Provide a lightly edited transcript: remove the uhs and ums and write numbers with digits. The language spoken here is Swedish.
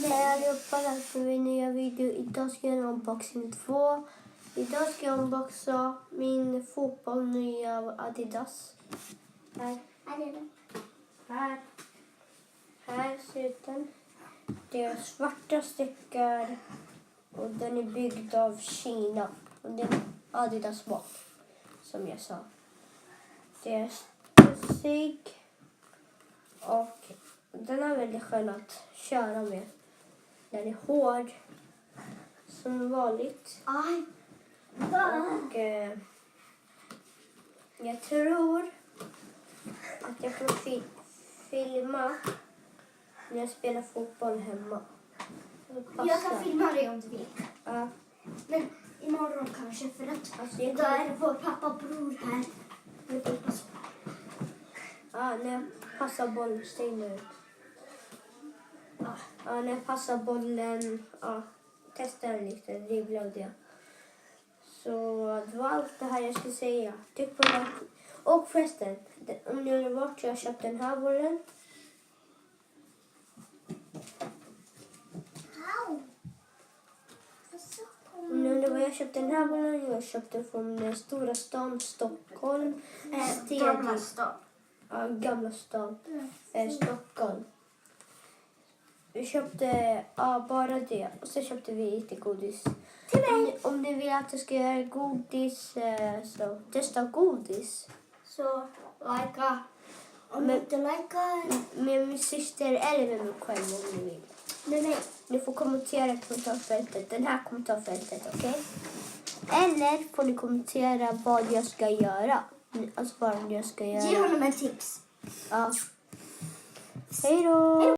Hej allihopa, välkomna till min nya video. Idag ska jag göra unboxing 2. Idag ska jag unboxa min fotboll nya Adidas. Här. Här ser ut den. Det är svarta stickor och den är byggd av Kina. Och det är Adidas bak, som jag sa. Det är studsig och den är väldigt skön att köra med. Den är hård som vanligt. Och jag tror att jag kommer filma när jag spelar fotboll hemma. Jag kan filma dig om du vill. Ja. Men imorgon kanske, för att Alltså, då är vår pappa och bror här. Ja, när jag passar bollen, stäng nu. Ja, när jag passar bollen, testa den lite, dribbla och det. Så det var allt det här jag skulle säga. Tryck på like. Och förresten, om ni undrar vart jag köpte den här bollen. Om ni undrar var jag köpte den här bollen, jag köpte från stora stan, Stockholm. Gamla stan. Ja, gamla stan. Stockholm. Vi köpte bara det. Och så köpte vi lite godis. Till mig. Om ni vill att jag ska göra godis, så testa godis. Så likea. Om du inte likar Med min syster eller med mig själv om ni vill. med mig. Ni får kommentera i kommentarsfältet. Den här kommentarsfältet, okej? Eller får ni kommentera vad jag ska göra. Alltså vad jag ska göra. Ge honom en tips. Ja. Hej då!